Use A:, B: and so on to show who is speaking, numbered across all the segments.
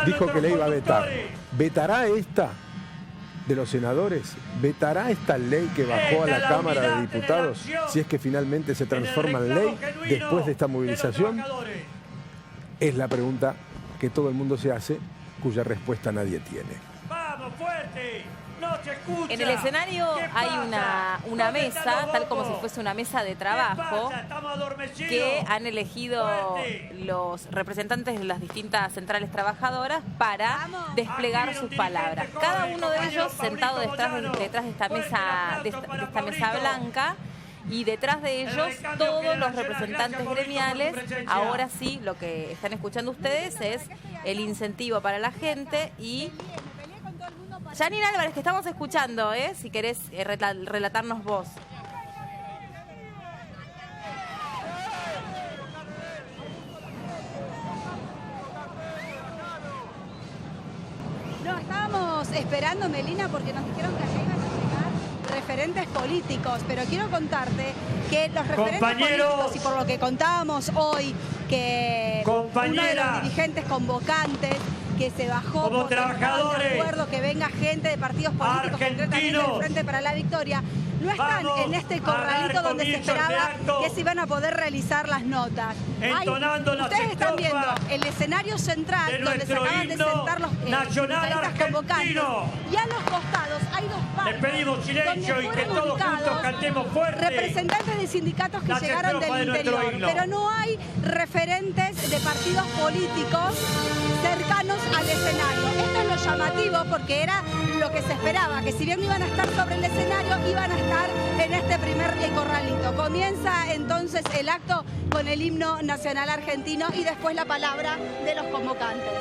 A: dijo que la iba a vetar. ¿Vetará esta de los senadores? ¿Vetará esta ley que bajó a la Cámara de Diputados si es que finalmente se transforma en ley después de esta movilización? Es la pregunta que todo el mundo se hace, cuya respuesta nadie tiene.
B: ¡Vamos, fuerte! ¡No se escucha!
C: En el escenario hay una mesa, tal como si fuese una mesa de trabajo, que han elegido los representantes de las distintas centrales trabajadoras para desplegar sus palabras. Cada uno de ellos sentado detrás de esta mesa blanca, y detrás de ellos todos los representantes gremiales. Ahora sí, lo que están escuchando ustedes es el incentivo para la gente. Y Janine Álvarez, que estamos escuchando, si querés relatarnos vos.
D: No, estábamos esperando, Melina, porque nos dijeron que acá iban a llegar referentes políticos, pero quiero contarte que los referentes políticos, y por lo que contábamos hoy, que uno de los dirigentes convocantes que se bajó
B: como
D: por
B: trabajadores,
D: de acuerdo que venga gente de partidos políticos, concretamente del Frente para la Victoria, no están en este corralito donde se esperaba que se iban a poder realizar las notas. Ustedes están viendo el escenario central donde se acaban de sentar los sindicalistas convocantes, y a los costados hay dos
B: les pedimos silencio y que todos juntos cantemos fuerte.
D: Representantes de sindicatos que llegaron del interior, pero no hay referentes de partidos políticos cercanos al escenario. Esto es lo llamativo, porque era lo que se esperaba, que si bien no iban a estar sobre el escenario, iban a estar en este primer corralito. Comienza entonces el acto con el himno nacional argentino y después la palabra de los convocantes.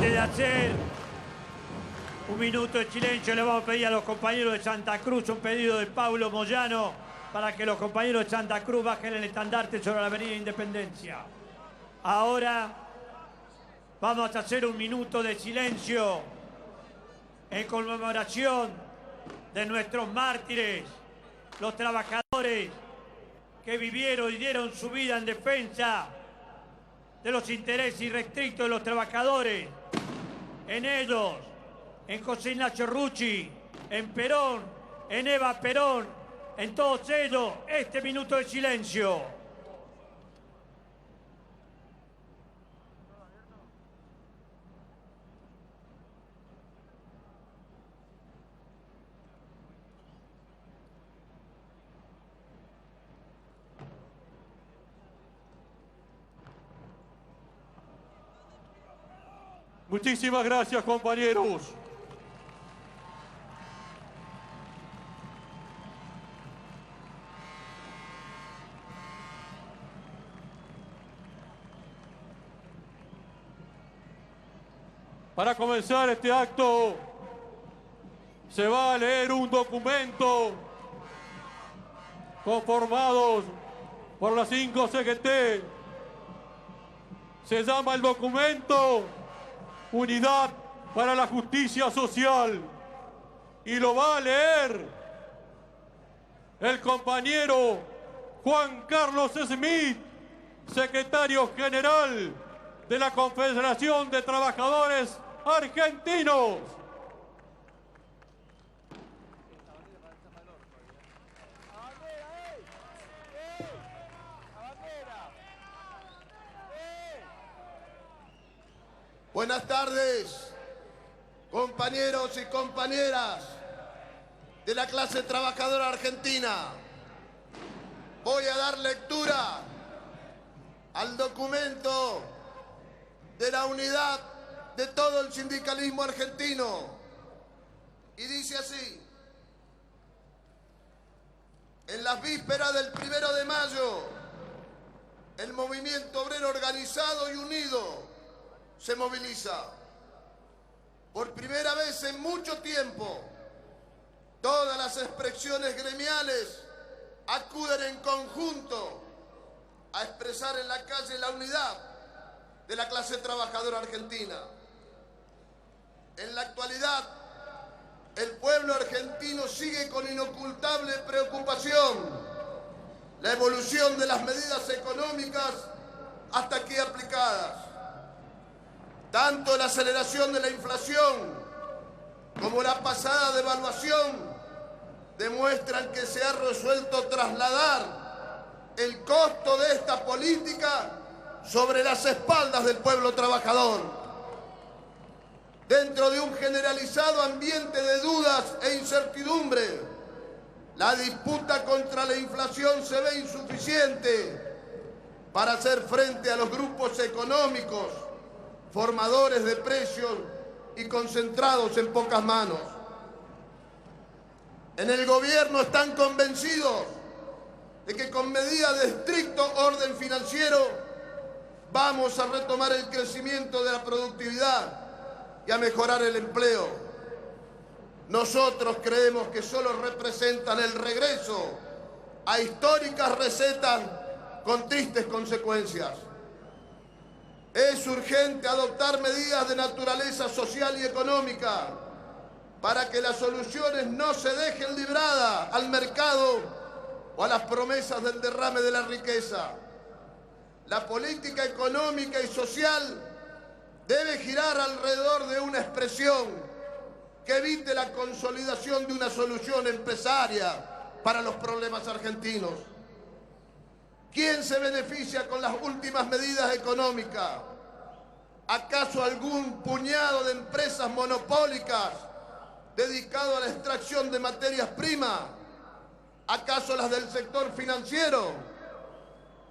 B: Antes de hacer un minuto de silencio, le vamos a pedir a los compañeros de Santa Cruz un pedido de Paulo Moyano para que los compañeros de Santa Cruz bajen el estandarte sobre la Avenida Independencia. Ahora vamos a hacer un minuto de silencio en conmemoración de nuestros mártires, los trabajadores que vivieron y dieron su vida en defensa de los intereses irrestrictos de los trabajadores. En ellos, en José Ignacio Rucci, en Perón, en Eva Perón, en todos ellos, este minuto de silencio.
E: Muchísimas gracias, compañeros. Para comenzar este acto, se va a leer un documento conformado por las 5 CGT. Se llama el documento Unidad para la Justicia Social, y lo va a leer el compañero Juan Carlos Smith, secretario general de la Confederación de Trabajadores Argentinos.
F: Buenas tardes, compañeros y compañeras de la clase trabajadora argentina. Voy a dar lectura al documento de la unidad de todo el sindicalismo argentino. Y dice así: en las vísperas del 1 de mayo, el movimiento obrero organizado y unido se moviliza. Por primera vez en mucho tiempo, todas las expresiones gremiales acuden en conjunto a expresar en la calle la unidad de la clase trabajadora argentina. En la actualidad, el pueblo argentino sigue con inocultable preocupación la evolución de las medidas económicas hasta aquí aplicadas. Tanto la aceleración de la inflación como la pasada devaluación demuestran que se ha resuelto trasladar el costo de esta política sobre las espaldas del pueblo trabajador. Dentro de un generalizado ambiente de dudas e incertidumbre, la disputa contra la inflación se ve insuficiente para hacer frente a los grupos económicos formadores de precios y concentrados en pocas manos. En el gobierno están convencidos de que con medidas de estricto orden financiero vamos a retomar el crecimiento de la productividad y a mejorar el empleo. Nosotros creemos que solo representan el regreso a históricas recetas con tristes consecuencias. Es urgente adoptar medidas de naturaleza social y económica para que las soluciones no se dejen libradas al mercado o a las promesas del derrame de la riqueza. La política económica y social debe girar alrededor de una expresión que evite la consolidación de una solución empresaria para los problemas argentinos. ¿Quién se beneficia con las últimas medidas económicas? ¿Acaso algún puñado de empresas monopólicas dedicado a la extracción de materias primas? ¿Acaso las del sector financiero?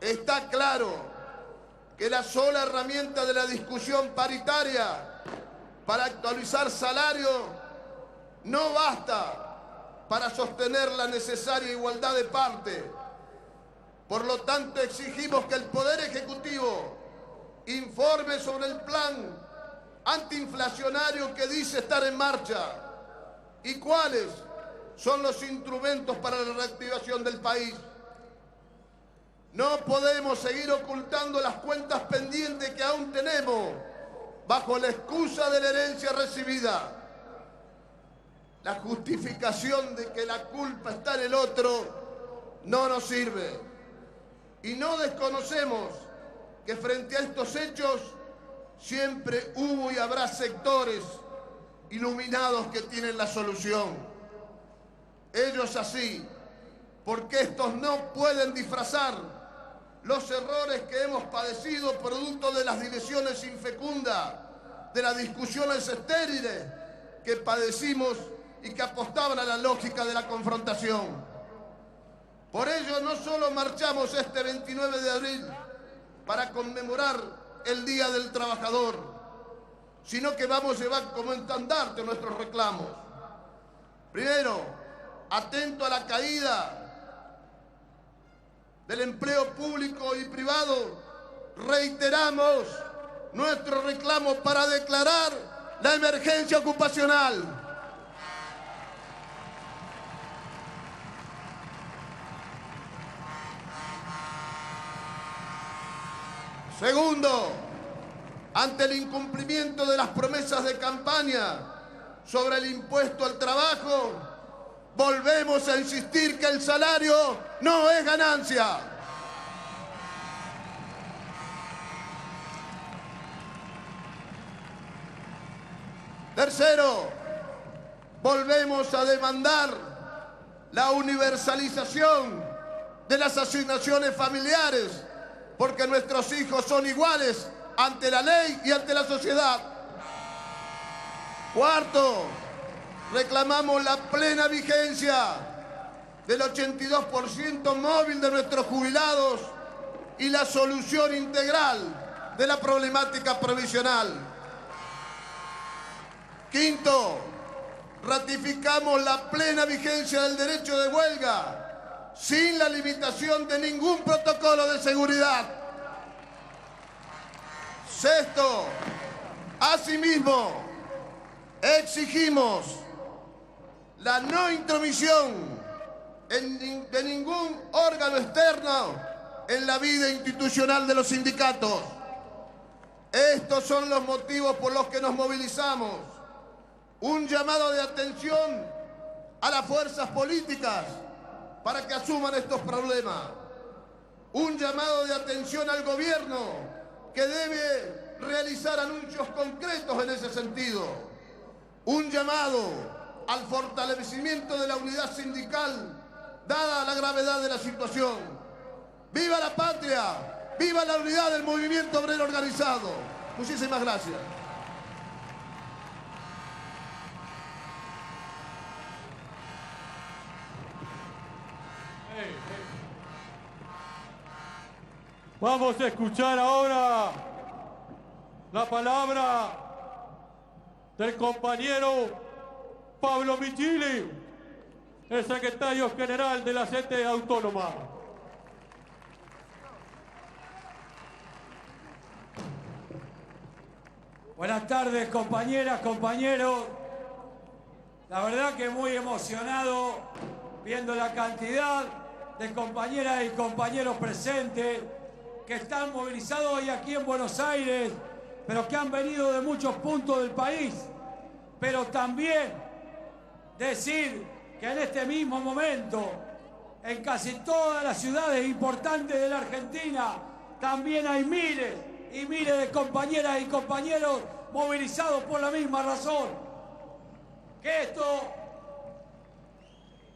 F: Está claro que la sola herramienta de la discusión paritaria para actualizar salarios no basta para sostener la necesaria igualdad de partes. Por lo tanto, exigimos que el Poder Ejecutivo informe sobre el plan antiinflacionario que dice estar en marcha? ¿Y cuáles son los instrumentos para la reactivación del país? No podemos seguir ocultando las cuentas pendientes que aún tenemos bajo la excusa de la herencia recibida. La justificación de que la culpa está en el otro no nos sirve. Y no desconocemos que frente a estos hechos siempre hubo y habrá sectores iluminados que tienen la solución. Ellos así, porque estos no pueden disfrazar los errores que hemos padecido producto de las divisiones infecundas, de las discusiones estériles que padecimos y que apostaban a la lógica de la confrontación. Por ello no solo marchamos este 29 de abril para conmemorar el Día del Trabajador, sino que vamos a llevar como estandarte nuestros reclamos. Primero, atento a la caída del empleo público y privado, reiteramos nuestro reclamo para declarar la emergencia ocupacional. Segundo, ante el incumplimiento de las promesas de campaña sobre el impuesto al trabajo, volvemos a insistir que el salario no es ganancia. Tercero, volvemos a demandar la universalización de las asignaciones familiares, porque nuestros hijos son iguales ante la ley y ante la sociedad. Cuarto, reclamamos la plena vigencia del 82% móvil de nuestros jubilados y la solución integral de la problemática provisional. Quinto, ratificamos la plena vigencia del derecho de huelga sin la limitación de ningún protocolo de seguridad. Sexto, asimismo, exigimos la no intromisión de ningún órgano externo en la vida institucional de los sindicatos. Estos son los motivos por los que nos movilizamos. Un llamado de atención a las fuerzas políticas para que asuman estos problemas. Un llamado de atención al gobierno que debe realizar anuncios concretos en ese sentido. Un llamado al fortalecimiento de la unidad sindical, dada la gravedad de la situación. ¡Viva la patria! ¡Viva la unidad del movimiento obrero organizado! Muchísimas gracias.
E: Vamos a escuchar ahora la palabra del compañero Pablo Michili, el secretario general de la CT Autónoma.
B: Buenas tardes, compañeras, compañeros. La verdad que muy emocionado viendo la cantidad de compañeras y compañeros presentes que están movilizados hoy aquí en Buenos Aires, pero que han venido de muchos puntos del país. Pero también decir que en este mismo momento, en casi todas las ciudades importantes de la Argentina, también hay miles y miles de compañeras y compañeros movilizados por la misma razón. Que esto,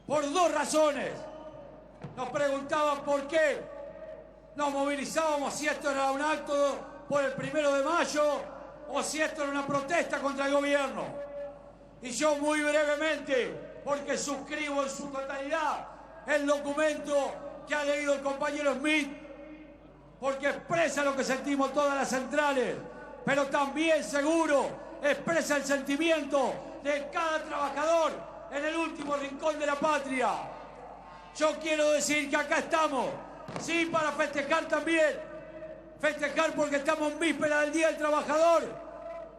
B: por dos razones, nos preguntaban por qué nos movilizábamos, si esto era un acto por el 1 de mayo o si esto era una protesta contra el gobierno. Y yo muy brevemente, porque suscribo en su totalidad el documento que ha leído el compañero Smith, porque expresa lo que sentimos todas las centrales, pero también seguro expresa el sentimiento de cada trabajador en el último rincón de la patria. Yo quiero decir que acá estamos, sí, para festejar también, festejar porque estamos en víspera del Día del Trabajador,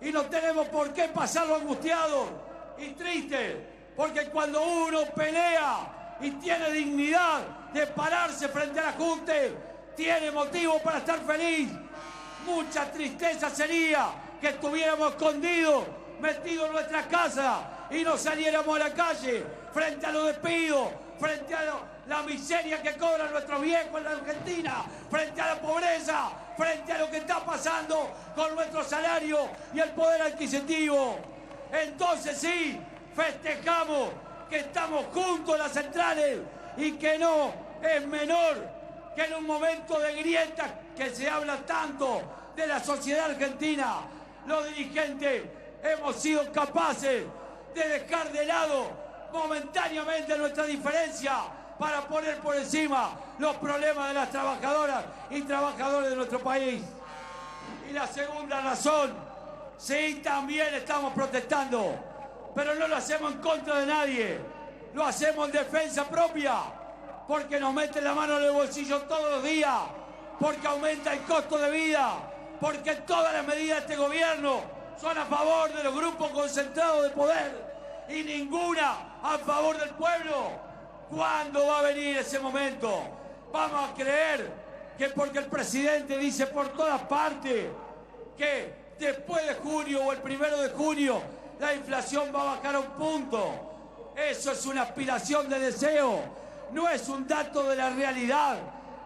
B: y no tenemos por qué pasarlo angustiados y tristes, porque cuando uno pelea y tiene dignidad de pararse frente a la Junte, tiene motivo para estar feliz. Mucha tristeza sería que estuviéramos escondidos, metidos en nuestras casas y no saliéramos a la calle frente a los despidos, frente a la miseria que cobran nuestros viejos en la Argentina, frente a la pobreza, frente a lo que está pasando con nuestro salario y el poder adquisitivo. Entonces sí, festejamos que estamos juntos en las centrales y que no es menor que en un momento de grieta que se habla tanto de la sociedad argentina, los dirigentes hemos sido capaces de dejar de lado momentáneamente nuestra diferencia para poner por encima los problemas de las trabajadoras y trabajadores de nuestro país. Y la segunda razón, sí, también estamos protestando, pero no lo hacemos en contra de nadie, lo hacemos en defensa propia, porque nos meten la mano en el bolsillo todos los días, porque aumenta el costo de vida, porque todas las medidas de este gobierno son a favor de los grupos concentrados de poder y ninguna a favor del pueblo. ¿Cuándo va a venir ese momento? Vamos a creer que porque el presidente dice por todas partes que después de junio o el 1 de junio la inflación va a bajar a un punto. Eso es una aspiración de deseo, no es un dato de la realidad.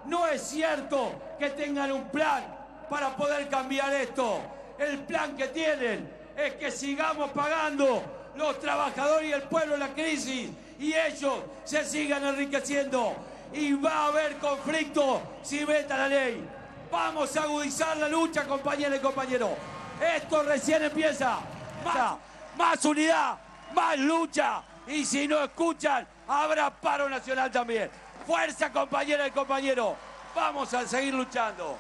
B: No es cierto que tengan un plan para poder cambiar esto. El plan que tienen es que sigamos pagando los trabajadores y el pueblo en la crisis y ellos se sigan enriqueciendo. Y va a haber conflicto si veta la ley. Vamos a agudizar la lucha, compañeras y compañeros. Esto recién empieza. Más unidad, más lucha. Y si no escuchan, habrá paro nacional también. Fuerza, compañeras y compañeros. Vamos a seguir luchando.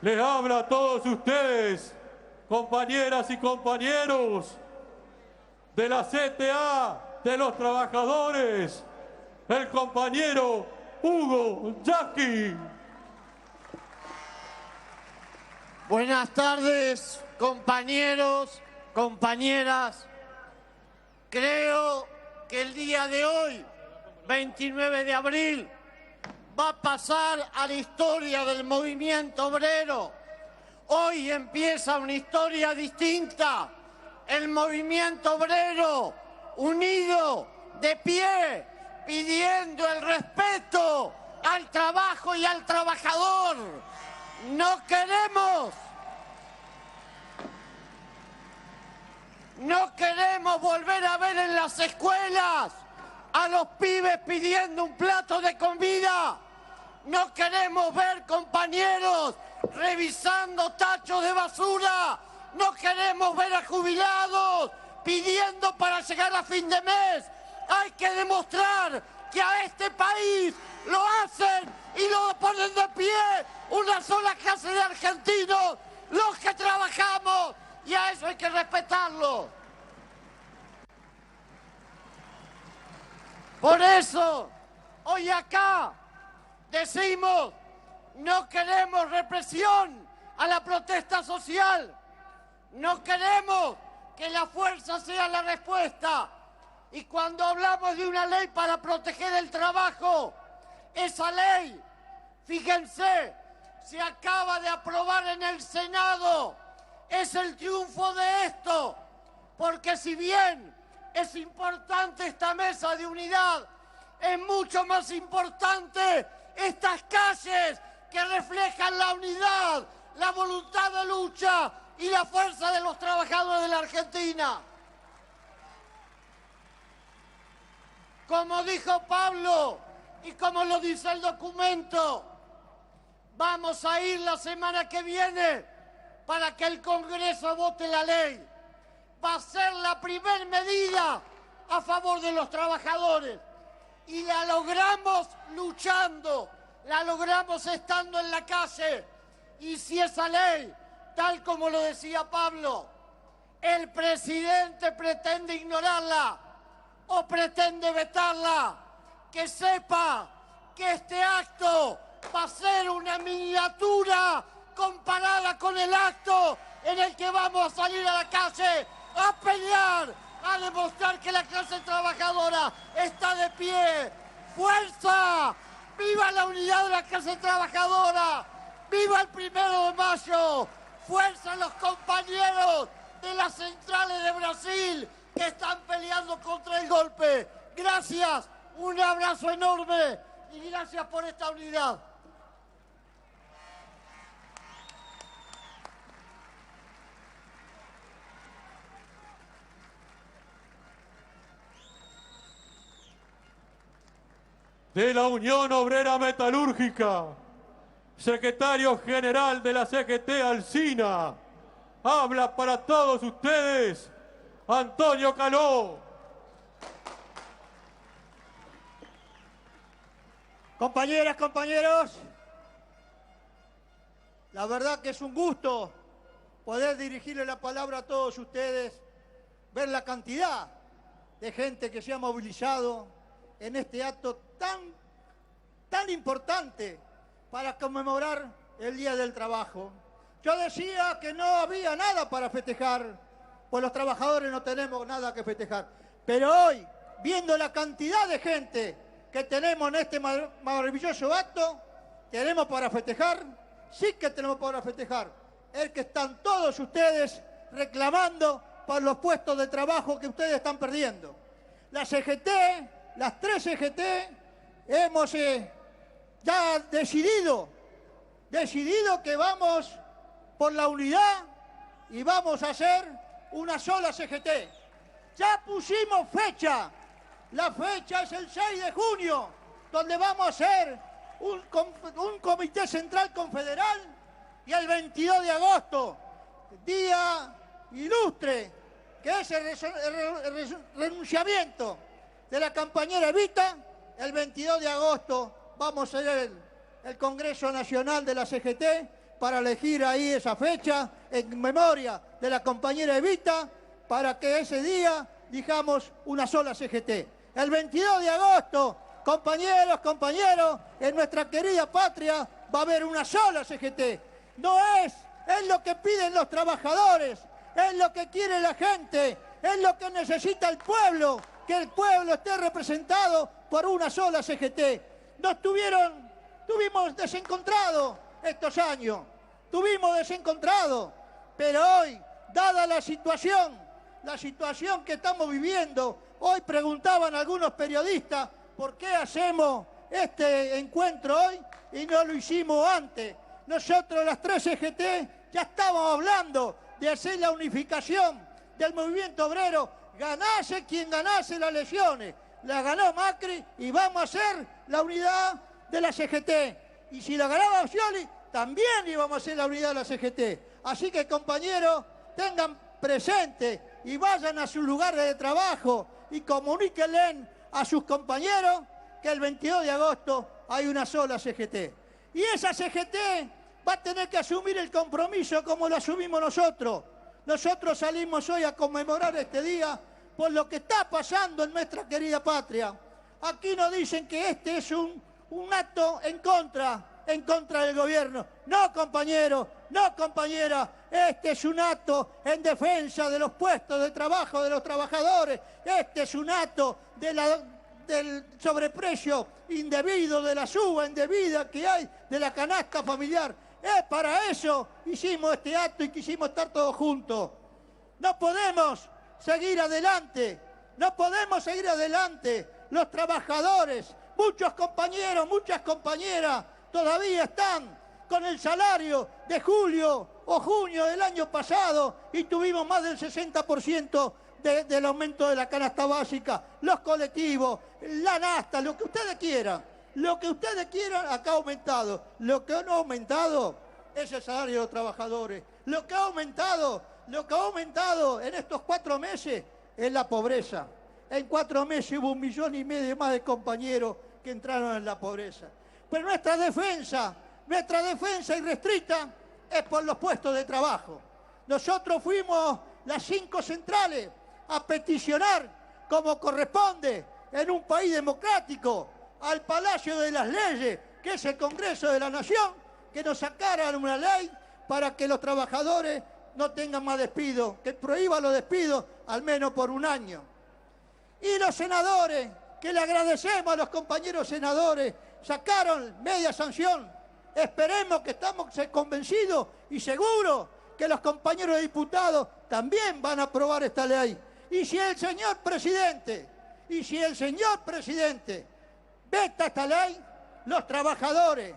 E: Les habla a todos ustedes, compañeras y compañeros de la CTA, de los trabajadores, el compañero Hugo Yaqui.
G: Buenas tardes, compañeros, compañeras. Creo que el día de hoy, 29 de abril, va a pasar a la historia del movimiento obrero. Hoy empieza una historia distinta. El movimiento obrero, unido, de pie, pidiendo el respeto al trabajo y al trabajador. No queremos volver a ver en las escuelas a los pibes pidiendo un plato de comida. No queremos ver compañeros revisando tachos de basura. No queremos ver a jubilados pidiendo para llegar a fin de mes. Hay que demostrar que a este país lo hacen y lo ponen de pie una sola clase de argentinos, los que trabajamos, y a eso hay que respetarlo. Por eso, hoy acá decimos, no queremos represión a la protesta social, no queremos que la fuerza sea la respuesta. Y cuando hablamos de una ley para proteger el trabajo, esa ley, fíjense, se acaba de aprobar en el Senado. Es el triunfo de esto, porque si bien es importante esta mesa de unidad, es mucho más importante estas calles que reflejan la unidad, la voluntad de lucha y la fuerza de los trabajadores de la Argentina. Como dijo Pablo y como lo dice el documento, vamos a ir la semana que viene para que el Congreso vote la ley. Va a ser la primera medida a favor de los trabajadores. Y la logramos luchando, la logramos estando en la calle. Y si esa ley, tal como lo decía Pablo, el presidente pretende ignorarla o pretende vetarla, que sepa que este acto va a ser una miniatura comparada con el acto en el que vamos a salir a la calle a pelear, a demostrar que la clase trabajadora está de pie. ¡Fuerza! ¡Viva la unidad de la clase trabajadora! ¡Viva el 1 de mayo! ¡Fuerza a los compañeros de las centrales de Brasil que están peleando contra el golpe! Gracias, un abrazo enorme y gracias por esta unidad.
E: De la Unión Obrera Metalúrgica, secretario general de la CGT Alsina, habla para todos ustedes, Antonio Caló.
H: Compañeras, compañeros, la verdad que es un gusto poder dirigirle la palabra a todos ustedes, ver la cantidad de gente que se ha movilizado en este acto tan importante para conmemorar el Día del Trabajo. Yo decía que no había nada para festejar, pues los trabajadores no tenemos nada que festejar. Pero hoy, viendo la cantidad de gente que tenemos en este maravilloso acto, ¿tenemos para festejar? Sí que tenemos para festejar. Es que están todos ustedes reclamando por los puestos de trabajo que ustedes están perdiendo. La CGT, las 3 CGT, hemos ya decidido que vamos por la unidad y vamos a hacer una sola CGT. Ya pusimos fecha. La fecha es el 6 de junio, donde vamos a hacer un comité central confederal, y el 22 de agosto, día ilustre, que es el renunciamiento de la compañera Evita. El 22 de agosto vamos a hacer el Congreso Nacional de la CGT para elegir ahí esa fecha en memoria de la compañera Evita, para que ese día dijamos una sola CGT. El 22 de agosto, compañeros, en nuestra querida patria va a haber una sola CGT. No es lo que piden los trabajadores, es lo que quiere la gente, es lo que necesita el pueblo, que el pueblo esté representado por una sola CGT. Tuvimos desencontrados estos años, pero hoy, dada la situación que estamos viviendo, hoy preguntaban algunos periodistas por qué hacemos este encuentro hoy y no lo hicimos antes. Nosotros, las 3 CGT, ya estábamos hablando de hacer la unificación del movimiento obrero, ganase quien ganase las elecciones. La ganó Macri y vamos a hacer la unidad de la CGT. Y si la ganaba Scioli, también íbamos a hacer la unidad de la CGT. Así que, compañeros, tengan presente y vayan a sus lugares de trabajo y comuníquenle a sus compañeros que el 22 de agosto hay una sola CGT. Y esa CGT va a tener que asumir el compromiso como lo asumimos nosotros. Nosotros salimos hoy a conmemorar este día por lo que está pasando en nuestra querida patria. Aquí nos dicen que este es un acto en contra del gobierno. No, compañeros, no, compañeras, este es un acto en defensa de los puestos de trabajo de los trabajadores. Este es un acto del sobreprecio indebido, de la suba indebida que hay de la canasta familiar. Es para eso hicimos este acto y quisimos estar todos juntos. No podemos seguir adelante, Los trabajadores, muchos compañeros, muchas compañeras, todavía están con el salario de julio o junio del año pasado y tuvimos más del 60% del aumento de la canasta básica, los colectivos, la nafta, lo que ustedes quieran, acá ha aumentado. Lo que no ha aumentado es el salario de los trabajadores. Lo que ha aumentado en estos 4 meses es la pobreza. En 4 meses hubo 1,5 millones más de compañeros que entraron en la pobreza. Pero nuestra defensa irrestricta es por los puestos de trabajo. Nosotros fuimos las 5 centrales a peticionar como corresponde en un país democrático al Palacio de las Leyes, que es el Congreso de la Nación, que nos sacaran una ley para que los trabajadores no tengan más despidos, que prohíba los despidos al menos por un año. Y los senadores, que le agradecemos a los compañeros senadores, sacaron media sanción. Esperemos que estamos convencidos y seguros que los compañeros diputados también van a aprobar esta ley. Y si el señor presidente veta esta ley, los trabajadores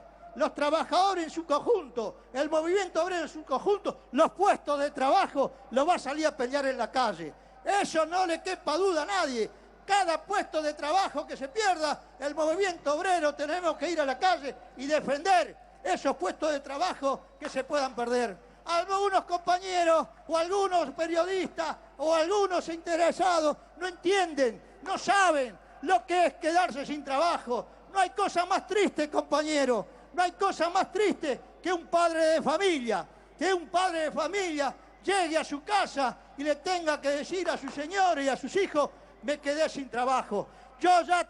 H: en su conjunto, el movimiento obrero en su conjunto, los puestos de trabajo los va a salir a pelear en la calle. Eso no le quepa duda a nadie. Cada puesto de trabajo que se pierda, el movimiento obrero tenemos que ir a la calle y defender esos puestos de trabajo que se puedan perder. Algunos compañeros o algunos periodistas o algunos interesados no entienden, no saben lo que es quedarse sin trabajo. No hay cosa más triste, compañero, no hay cosa más triste que un padre de familia llegue a su casa y le tenga que decir a sus señores y a sus hijos: me quedé sin trabajo.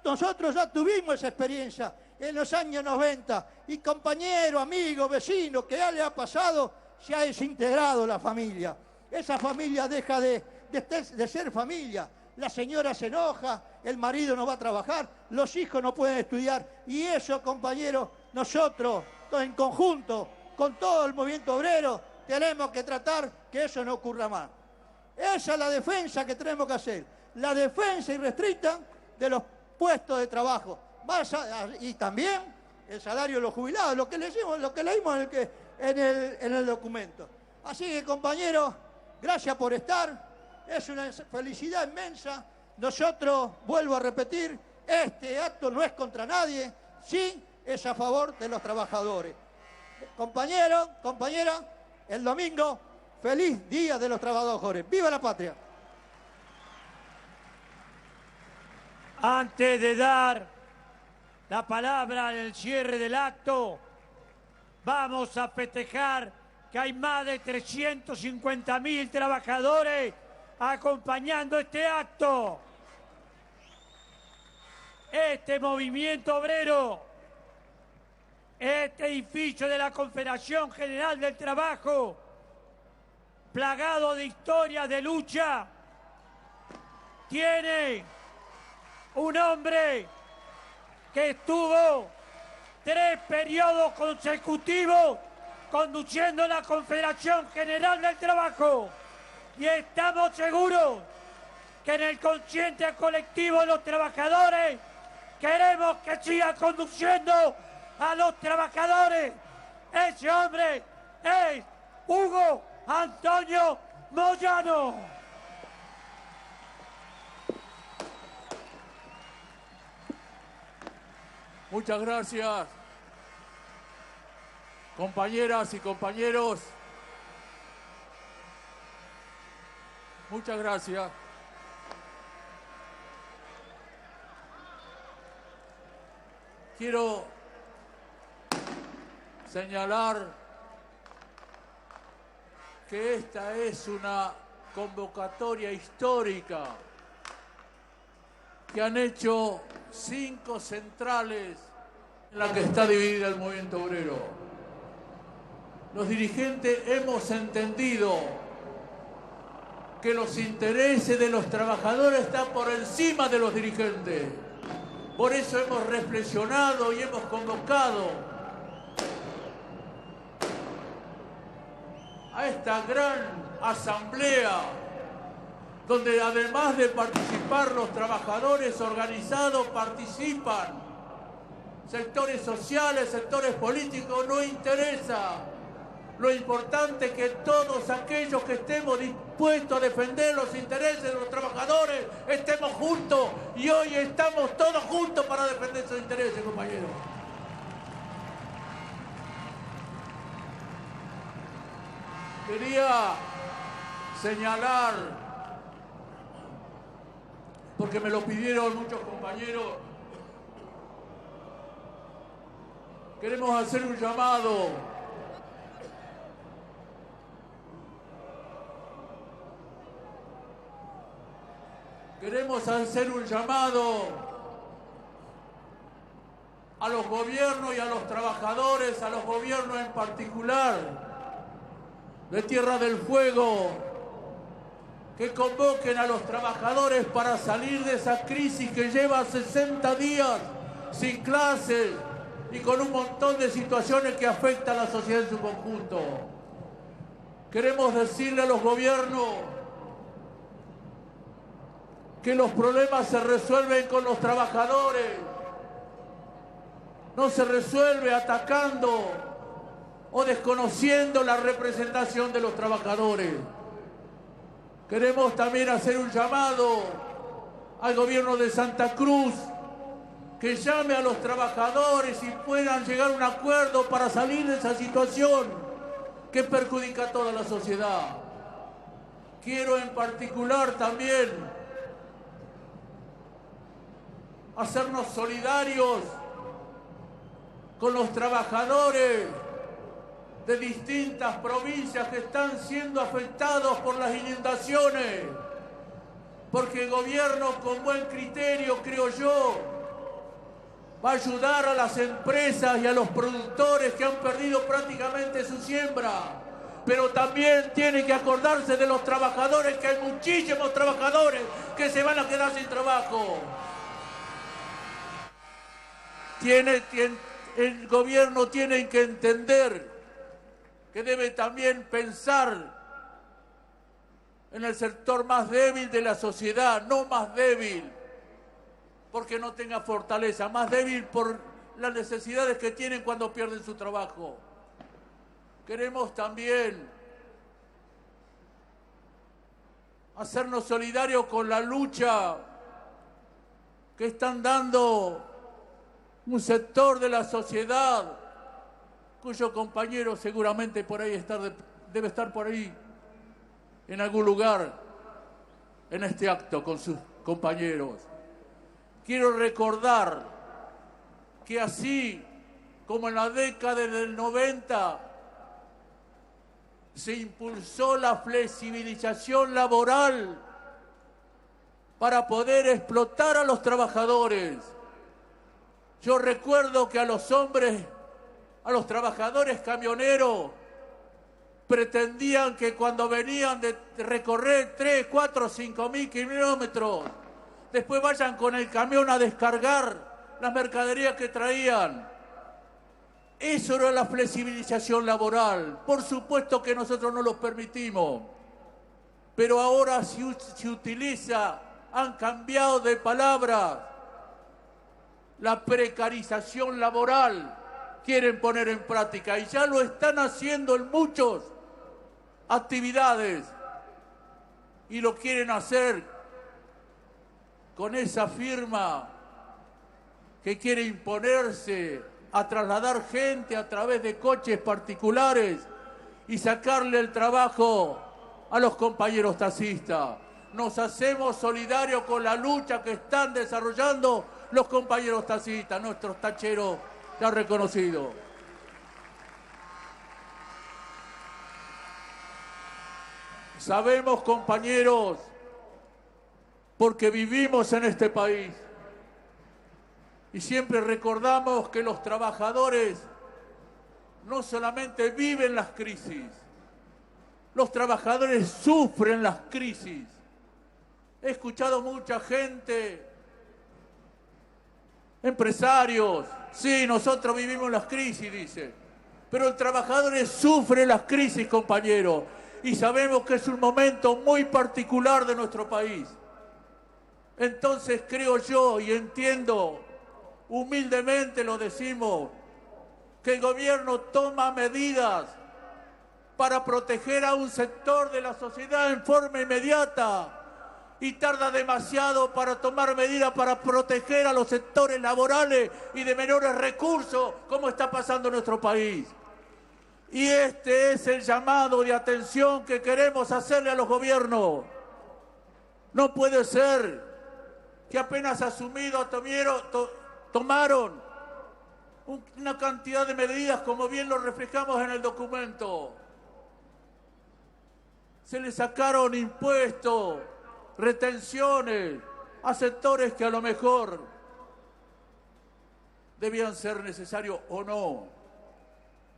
H: Nosotros ya tuvimos esa experiencia en los años 90 y compañero, amigo, vecino, que ya le ha pasado, se ha desintegrado la familia. Esa familia deja de ser familia. La señora se enoja, el marido no va a trabajar, los hijos no pueden estudiar. Y eso, compañeros, nosotros, en conjunto, con todo el movimiento obrero, tenemos que tratar que eso no ocurra más. Esa es la defensa que tenemos que hacer. La defensa irrestricta de los puestos de trabajo. Y también el salario de los jubilados, lo que leímos en el documento. Así que, compañeros, gracias por estar. Es una felicidad inmensa. Nosotros, vuelvo a repetir, este acto no es contra nadie, sí es a favor de los trabajadores. Compañeros, compañeras, el domingo, feliz Día de los Trabajadores. ¡Viva la patria!
B: Antes de dar la palabra en el cierre del acto, vamos a festejar que hay más de 350.000 trabajadores acompañando este acto. Este movimiento obrero, este edificio de la Confederación General del Trabajo, plagado de historias de lucha, tiene un hombre que estuvo 3 periodos consecutivos conduciendo la Confederación General del Trabajo. Y estamos seguros que en el consciente colectivo de los trabajadores queremos que siga conduciendo a los trabajadores. Ese hombre es Hugo Antonio Moyano.
E: Muchas gracias, compañeras y compañeros. Muchas gracias. Quiero señalar que esta es una convocatoria histórica que han hecho 5 centrales en la que está dividida el movimiento obrero. Los dirigentes hemos entendido que los intereses de los trabajadores están por encima de los dirigentes. Por eso hemos reflexionado y hemos convocado a esta gran asamblea, donde además de participar los trabajadores organizados, participan sectores sociales, sectores políticos, no interesa. Lo importante es que todos aquellos que estemos dispuestos a defender los intereses de los trabajadores estemos juntos, y hoy estamos todos juntos para defender esos intereses, compañeros. Quería señalar, porque me lo pidieron muchos compañeros, queremos hacer un llamado a los gobiernos y a los trabajadores, a los gobiernos en particular de Tierra del Fuego, que convoquen a los trabajadores para salir de esa crisis que lleva 60 días sin clases y con un montón de situaciones que afectan a la sociedad en su conjunto. Queremos decirle a los gobiernos que los problemas se resuelven con los trabajadores, no se resuelve atacando o desconociendo la representación de los trabajadores. Queremos también hacer un llamado al gobierno de Santa Cruz que llame a los trabajadores y puedan llegar a un acuerdo para salir de esa situación que perjudica a toda la sociedad. Quiero en particular también hacernos solidarios con los trabajadores de distintas provincias que están siendo afectados por las inundaciones, porque el gobierno con buen criterio, creo yo, va a ayudar a las empresas y a los productores que han perdido prácticamente su siembra, pero también tiene que acordarse de los trabajadores, que hay muchísimos trabajadores que se van a quedar sin trabajo. El gobierno tiene que entender que debe también pensar en el sector más débil de la sociedad, no más débil porque no tenga fortaleza, más débil por las necesidades que tienen cuando pierden su trabajo. Queremos también hacernos solidarios con la lucha que están dando un sector de la sociedad cuyo compañero seguramente por ahí debe estar por ahí en algún lugar en este acto con sus compañeros. Quiero recordar que así como en la década del 90 se impulsó la flexibilización laboral para poder explotar a los trabajadores, yo recuerdo que a los hombres, a los trabajadores camioneros, pretendían que cuando venían de recorrer 3, 4, 5 mil kilómetros, después vayan con el camión a descargar las mercaderías que traían. Eso era la flexibilización laboral. Por supuesto que nosotros no lo permitimos, pero ahora se utiliza, han cambiado de palabra, la precarización laboral quieren poner en práctica y ya lo están haciendo en muchas actividades y lo quieren hacer con esa firma que quiere imponerse a trasladar gente a través de coches particulares y sacarle el trabajo a los compañeros taxistas. Nos hacemos solidarios con la lucha que están desarrollando los compañeros taxistas, nuestros tacheros ya reconocidos. Sabemos, compañeros, porque vivimos en este país y siempre recordamos que los trabajadores no solamente viven las crisis, los trabajadores sufren las crisis. He escuchado mucha gente, empresarios, sí, nosotros vivimos las crisis, dice, pero el trabajador sufre las crisis, compañero, y sabemos que es un momento muy particular de nuestro país. Entonces creo yo y entiendo, humildemente lo decimos, que el gobierno toma medidas para proteger a un sector de la sociedad en forma inmediata y tarda demasiado para tomar medidas para proteger a los sectores laborales y de menores recursos, como está pasando en nuestro país. Y este es el llamado de atención que queremos hacerle a los gobiernos. No puede ser que apenas asumido tomaron una cantidad de medidas, como bien lo reflejamos en el documento. Se le sacaron impuestos, retenciones a sectores que a lo mejor debían ser necesarios o no.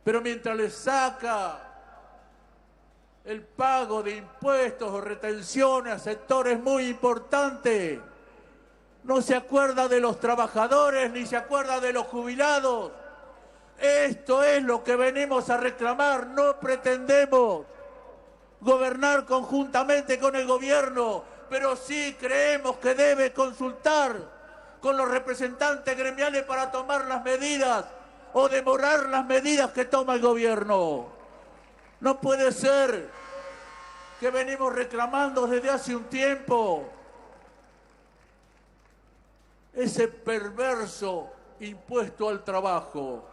E: Pero mientras les saca el pago de impuestos o retenciones a sectores muy importantes, no se acuerda de los trabajadores ni se acuerda de los jubilados. Esto es lo que venimos a reclamar. No pretendemos gobernar conjuntamente con el gobierno, pero sí creemos que debe consultar con los representantes gremiales para tomar las medidas o demorar las medidas que toma el gobierno. No puede ser que venimos reclamando desde hace un tiempo ese perverso impuesto al trabajo.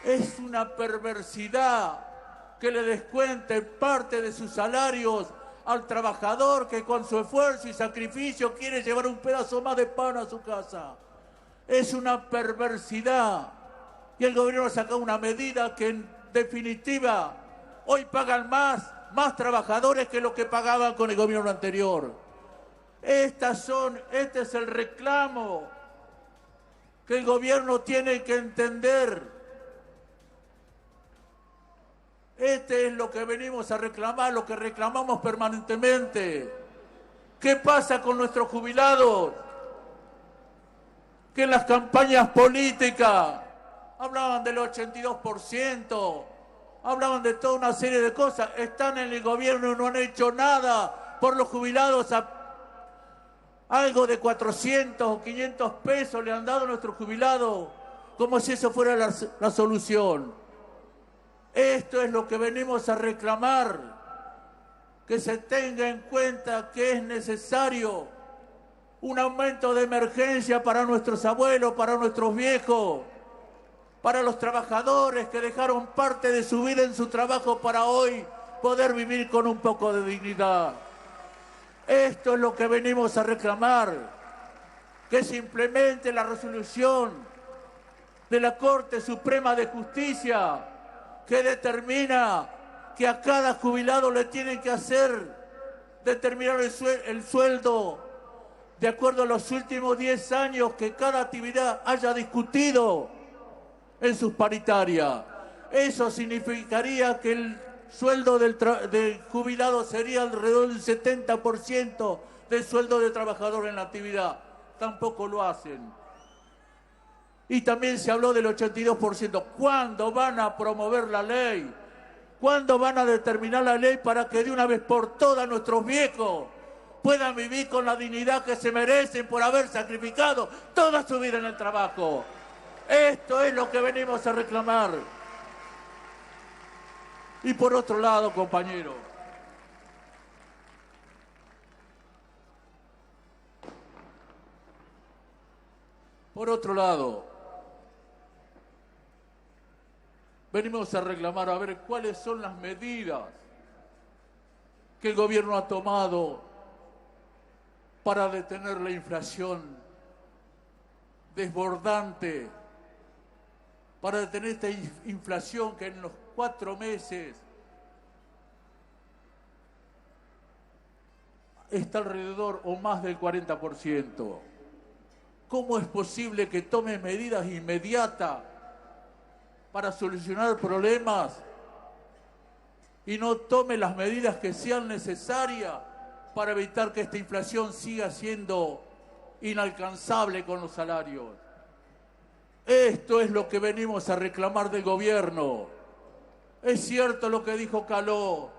E: Es una perversidad que le descuente parte de sus salarios al trabajador que con su esfuerzo y sacrificio quiere llevar un pedazo más de pan a su casa. Es una perversidad. Y el gobierno ha sacado una medida que en definitiva hoy pagan más trabajadores que lo que pagaban con el gobierno anterior. Este es el reclamo que el gobierno tiene que entender. Este es lo que venimos a reclamar, lo que reclamamos permanentemente. ¿Qué pasa con nuestros jubilados? Que en las campañas políticas hablaban del 82%, hablaban de toda una serie de cosas. Están en el gobierno y no han hecho nada por los jubilados. Algo de 400 o 500 pesos le han dado a nuestros jubilados, como si eso fuera la solución. Esto es lo que venimos a reclamar, que se tenga en cuenta que es necesario un aumento de emergencia para nuestros abuelos, para nuestros viejos, para los trabajadores que dejaron parte de su vida en su trabajo para hoy poder vivir con un poco de dignidad. Esto es lo que venimos a reclamar, que se implemente la resolución de la Corte Suprema de Justicia que determina que a cada jubilado le tienen que determinar el sueldo de acuerdo a los últimos 10 años que cada actividad haya discutido en sus paritarias. Eso significaría que el sueldo del jubilado sería alrededor del 70% del sueldo del trabajador en la actividad. Tampoco lo hacen. Y también se habló del 82%. ¿Cuándo van a promover la ley? ¿Cuándo van a determinar la ley para que de una vez por todas nuestros viejos puedan vivir con la dignidad que se merecen por haber sacrificado toda su vida en el trabajo? Esto es lo que venimos a reclamar. Y por otro lado, compañeros, venimos a reclamar a ver cuáles son las medidas que el gobierno ha tomado para detener la inflación desbordante, para detener esta inflación que en los 4 meses está alrededor o más del 40%. ¿Cómo es posible que tome medidas inmediatas para solucionar problemas y no tome las medidas que sean necesarias para evitar que esta inflación siga siendo inalcanzable con los salarios? Esto es lo que venimos a reclamar del gobierno. Es cierto lo que dijo Caló,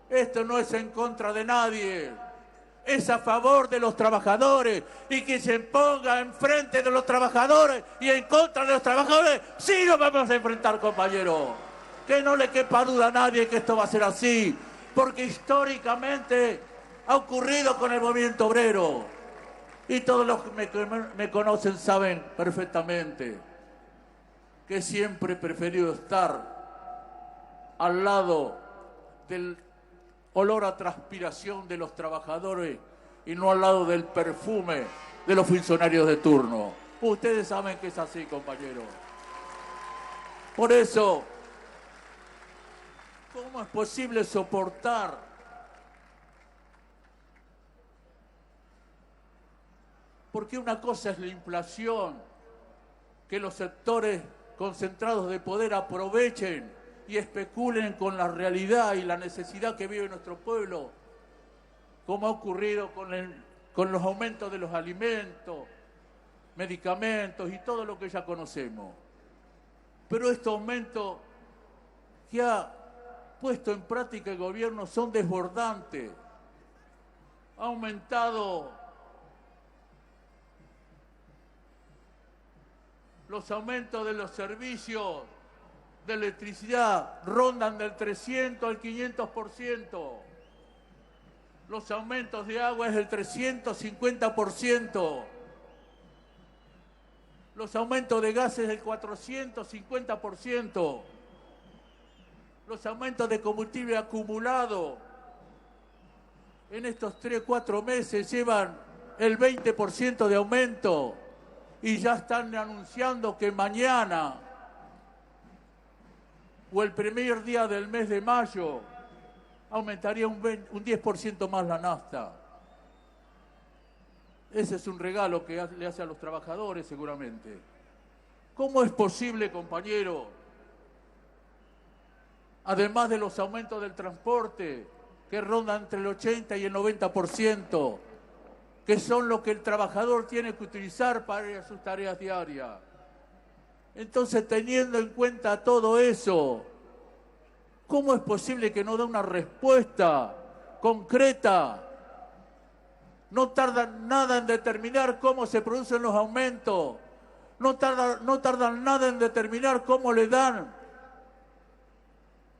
E: esto no es en contra de nadie, es a favor de los trabajadores, y que se ponga enfrente de los trabajadores y en contra de los trabajadores, sí nos vamos a enfrentar, compañeros. Que no le quepa duda a nadie que esto va a ser así, porque históricamente ha ocurrido con el movimiento obrero. Y todos los que me conocen saben perfectamente que siempre he preferido estar al lado del olor a transpiración de los trabajadores y no al lado del perfume de los funcionarios de turno. Ustedes saben que es así, compañeros. Por eso, ¿cómo es posible soportar porque una cosa es la inflación que los sectores concentrados de poder aprovechen y especulen con la realidad y la necesidad que vive nuestro pueblo, como ha ocurrido con los aumentos de los alimentos, medicamentos y todo lo que ya conocemos. Pero estos aumentos que ha puesto en práctica el gobierno son desbordantes. Ha aumentado los aumentos de los servicios de electricidad, rondan del 300 al 500%. Los aumentos de agua es del 350%. Los aumentos de gases del 450%. Los aumentos de combustible acumulado en estos 3-4 meses llevan el 20% de aumento y ya están anunciando que mañana o el primer día del mes de mayo aumentaría un 10% más la nafta. Ese es un regalo que le hace a los trabajadores seguramente. ¿Cómo es posible, compañero, además de los aumentos del transporte, que rondan entre el 80 y el 90%, que son lo que el trabajador tiene que utilizar para ir a sus tareas diarias? Entonces, teniendo en cuenta todo eso, ¿cómo es posible que no dé una respuesta concreta? No tardan nada en determinar cómo se producen los aumentos, no tardan nada en determinar cómo le dan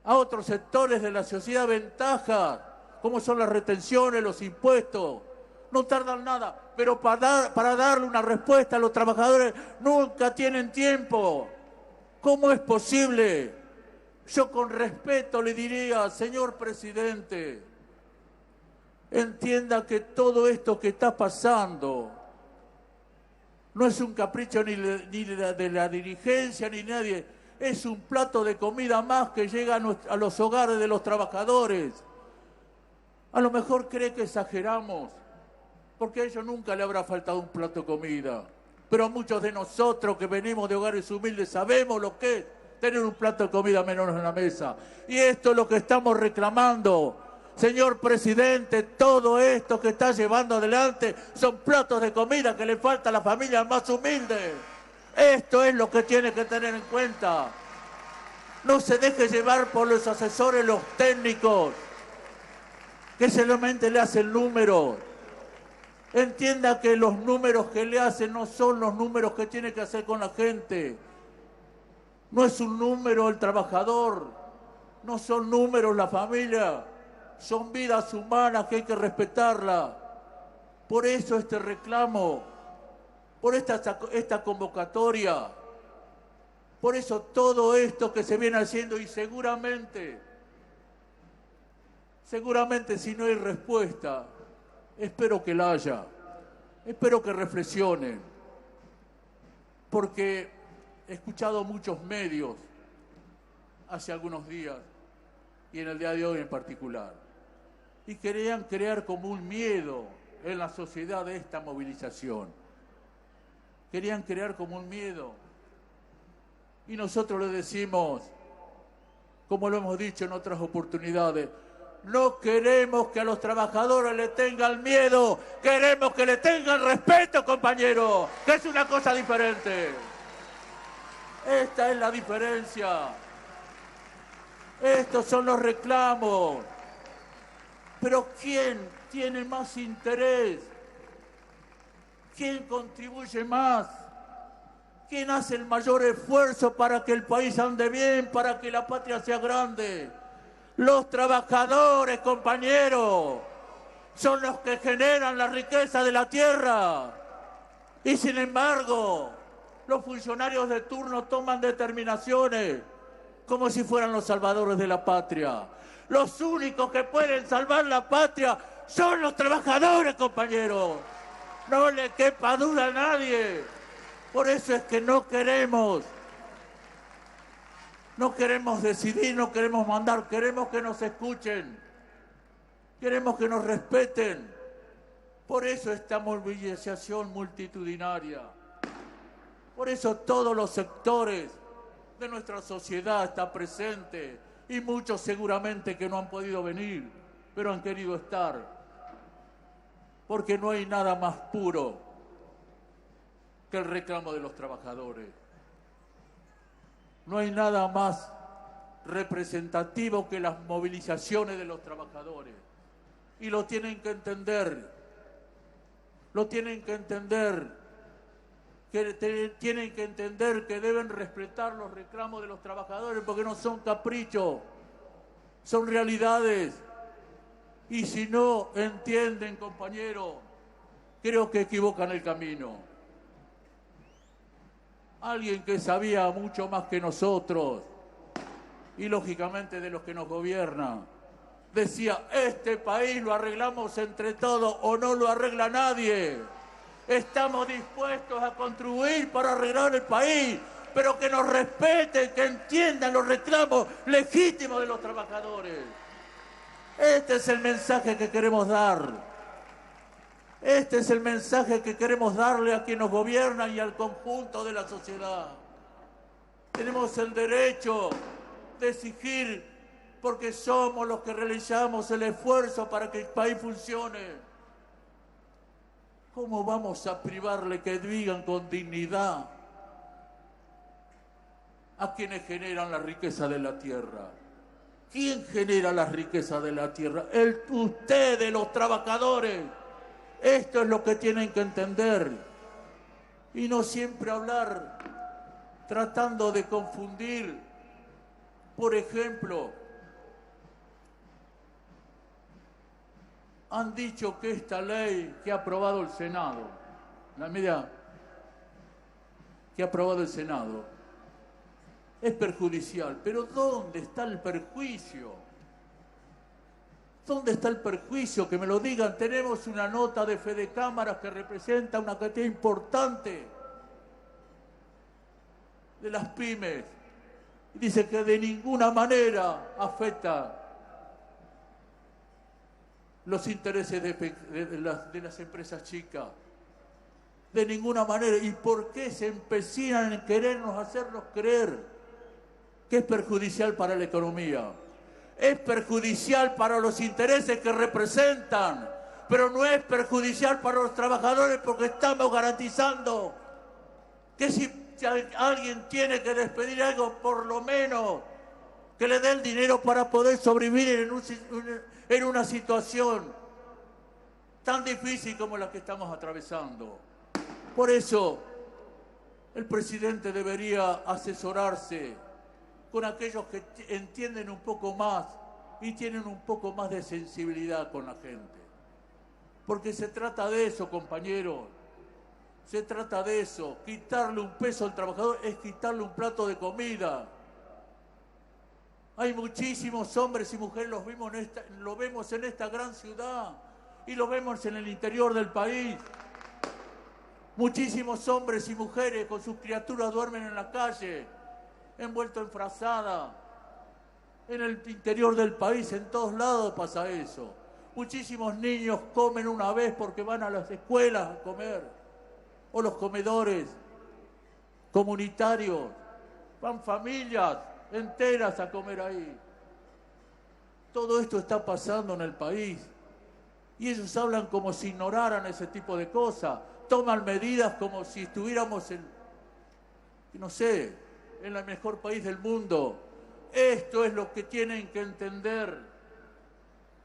E: a otros sectores de la sociedad ventajas, como son las retenciones, los impuestos. No tardan nada, pero para darle una respuesta a los trabajadores nunca tienen tiempo. ¿Cómo es posible? Yo con respeto le diría, señor presidente, entienda que todo esto que está pasando no es un capricho ni de la dirigencia ni nadie, es un plato de comida más que llega a los hogares de los trabajadores. A lo mejor cree que exageramos, porque a ellos nunca le habrá faltado un plato de comida. Pero a muchos de nosotros que venimos de hogares humildes sabemos lo que es tener un plato de comida menos en la mesa. Y esto es lo que estamos reclamando. Señor presidente, todo esto que está llevando adelante son platos de comida que le falta a las familias más humildes. Esto es lo que tiene que tener en cuenta. No se deje llevar por los asesores, los técnicos, que solamente le hacen números. Entienda que los números que le hacen no son los números que tiene que hacer con la gente. No es un número el trabajador, no son números la familia, son vidas humanas que hay que respetarlas. Por eso este reclamo, por esta convocatoria, por eso todo esto que se viene haciendo y seguramente si no hay respuesta, espero que la haya, espero que reflexionen, porque he escuchado muchos medios hace algunos días y en el día de hoy en particular, y querían crear como un miedo en la sociedad de esta movilización. Querían crear como un miedo. Y nosotros le decimos, como lo hemos dicho en otras oportunidades, no queremos que a los trabajadores le tengan miedo, queremos que le tengan respeto, compañeros, que es una cosa diferente. Esta es la diferencia. Estos son los reclamos. Pero ¿quién tiene más interés? ¿Quién contribuye más? ¿Quién hace el mayor esfuerzo para que el país ande bien, para que la patria sea grande? Los trabajadores, compañeros, son los que generan la riqueza de la tierra. Y sin embargo, los funcionarios de turno toman determinaciones como si fueran los salvadores de la patria. Los únicos que pueden salvar la patria son los trabajadores, compañeros. No le quepa duda a nadie. Por eso es que no queremos decidir, no queremos mandar, queremos que nos escuchen, queremos que nos respeten. Por eso esta movilización multitudinaria. Por eso todos los sectores de nuestra sociedad están presentes y muchos seguramente que no han podido venir, pero han querido estar, porque no hay nada más puro que el reclamo de los trabajadores. No hay nada más representativo que las movilizaciones de los trabajadores. Y lo tienen que entender. Lo tienen que entender. Tienen que entender que deben respetar los reclamos de los trabajadores porque no son caprichos, son realidades. Y si no entienden, compañeros, creo que equivocan el camino. Alguien que sabía mucho más que nosotros, y lógicamente de los que nos gobiernan, decía, este país lo arreglamos entre todos o no lo arregla nadie. Estamos dispuestos a contribuir para arreglar el país, pero que nos respeten, que entiendan los reclamos legítimos de los trabajadores. Este es el mensaje que queremos dar. Este es el mensaje que queremos darle a quienes nos gobiernan y al conjunto de la sociedad. Tenemos el derecho de exigir, porque somos los que realizamos el esfuerzo para que el país funcione. ¿Cómo vamos a privarle que vivan con dignidad a quienes generan la riqueza de la tierra? ¿Quién genera la riqueza de la tierra? Ustedes, los trabajadores. Esto es lo que tienen que entender. Y no siempre hablar tratando de confundir. Por ejemplo, han dicho que esta ley que ha aprobado el Senado, la medida que ha aprobado el Senado, es perjudicial. Pero ¿dónde está el perjuicio? ¿Dónde está el perjuicio? Que me lo digan. Tenemos una nota de Fede Cámaras que representa una cantidad importante de las pymes. Y dice que de ninguna manera afecta los intereses de las empresas chicas. De ninguna manera. ¿Y por qué se empecinan en querernos hacernos creer que es perjudicial para la economía? Es perjudicial para los intereses que representan, pero no es perjudicial para los trabajadores porque estamos garantizando que si alguien tiene que despedir algo, por lo menos que le dé el dinero para poder sobrevivir en una situación tan difícil como la que estamos atravesando. Por eso, el presidente debería asesorarse con aquellos que entienden un poco más y tienen un poco más de sensibilidad con la gente. Porque se trata de eso, compañeros. Se trata de eso. Quitarle un peso al trabajador es quitarle un plato de comida. Hay muchísimos hombres y mujeres, lo vemos en esta gran ciudad y lo vemos en el interior del país. Muchísimos hombres y mujeres con sus criaturas duermen en la calle, envuelto en frazada. En el interior del país, en todos lados pasa eso. Muchísimos niños comen una vez porque van a las escuelas a comer, o los comedores comunitarios. Van familias enteras a comer ahí. Todo esto está pasando en el país y ellos hablan como si ignoraran ese tipo de cosas. Toman medidas como si estuviéramos en el mejor país del mundo. Esto es lo que tienen que entender.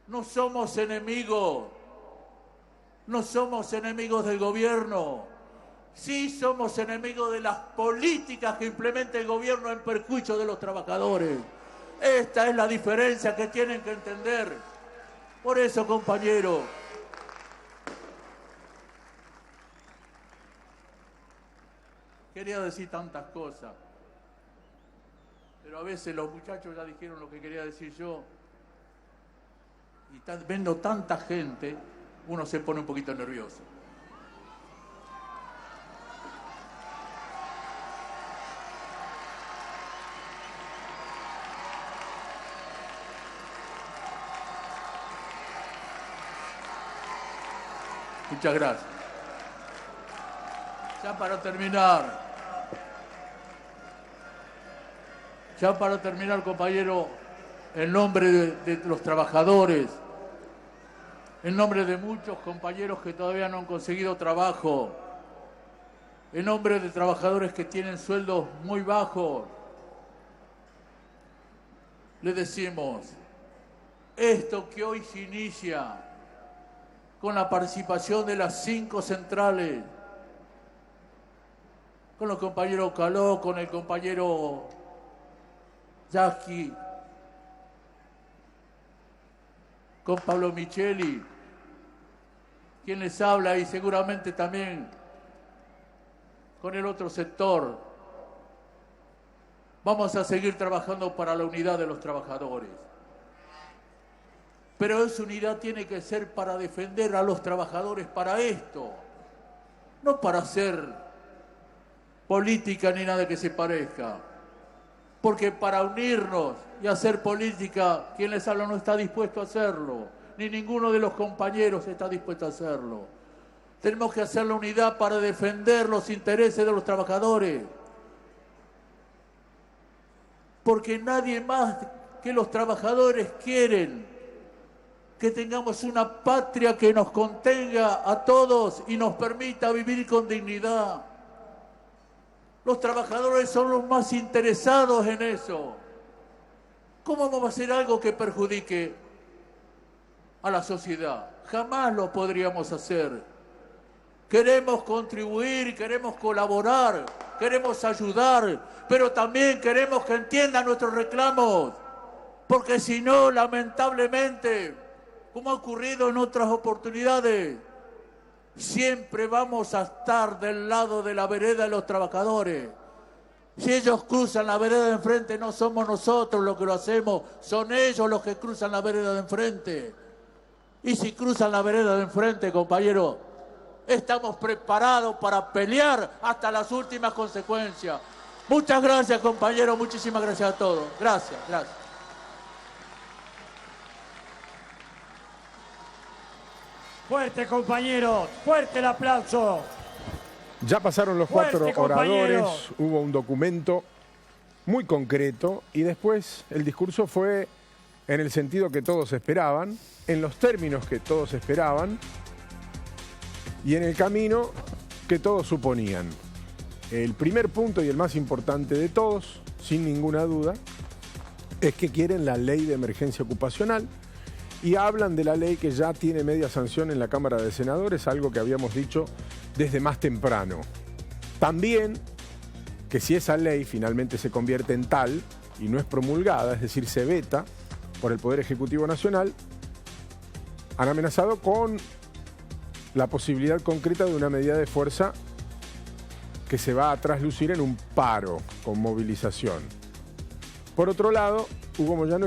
E: No somos enemigos. No somos enemigos del gobierno. Sí somos enemigos de las políticas que implementa el gobierno en perjuicio de los trabajadores. Esta es la diferencia que tienen que entender. Por eso, compañeros, quería decir tantas cosas, pero a veces los muchachos ya dijeron lo que quería decir yo, y viendo tanta gente, uno se pone un poquito nervioso. Muchas gracias. Ya para terminar, Ya para terminar, compañero, en nombre de los trabajadores, en nombre de muchos compañeros que todavía no han conseguido trabajo, en nombre de trabajadores que tienen sueldos muy bajos, le decimos, esto que hoy se inicia con la participación de las 5 centrales, con los compañeros Caló, con el compañero Yasky, con Pablo Micheli, quien les habla, y seguramente también con el otro sector. Vamos a seguir trabajando para la unidad de los trabajadores. Pero esa unidad tiene que ser para defender a los trabajadores para esto, no para hacer política ni nada que se parezca. Porque para unirnos y hacer política, quien les habla no está dispuesto a hacerlo, ni ninguno de los compañeros está dispuesto a hacerlo. Tenemos que hacer la unidad para defender los intereses de los trabajadores. Porque nadie más que los trabajadores quieren que tengamos una patria que nos contenga a todos y nos permita vivir con dignidad. Los trabajadores son los más interesados en eso. ¿Cómo vamos a hacer algo que perjudique a la sociedad? Jamás lo podríamos hacer. Queremos contribuir, queremos colaborar, queremos ayudar, pero también queremos que entiendan nuestros reclamos, porque si no, lamentablemente, como ha ocurrido en otras oportunidades, siempre vamos a estar del lado de la vereda de los trabajadores. Si ellos cruzan la vereda de enfrente, no somos nosotros los que lo hacemos, son ellos los que cruzan la vereda de enfrente. Y si cruzan la vereda de enfrente, compañeros, estamos preparados para pelear hasta las últimas consecuencias. Muchas gracias, compañeros, muchísimas gracias a todos. Gracias, gracias.
B: Fuerte, compañeros, fuerte el aplauso.
A: Ya pasaron los 4
B: Fuerte,
A: oradores,
B: compañeros.
A: hubo un documento muy concreto y después el discurso fue en el sentido que todos esperaban, en los términos que todos esperaban y en el camino que todos suponían. El primer punto y el más importante de todos, sin ninguna duda, es que quieren la ley de emergencia ocupacional y hablan de la ley que ya tiene media sanción en la Cámara de Senadores, algo que habíamos dicho desde más temprano. También que si esa ley finalmente se convierte en tal y no es promulgada, es decir, se veta por el Poder Ejecutivo Nacional, han amenazado con la posibilidad concreta de una medida de fuerza que se va a traslucir en un paro con movilización. Por otro lado, Hugo Moyano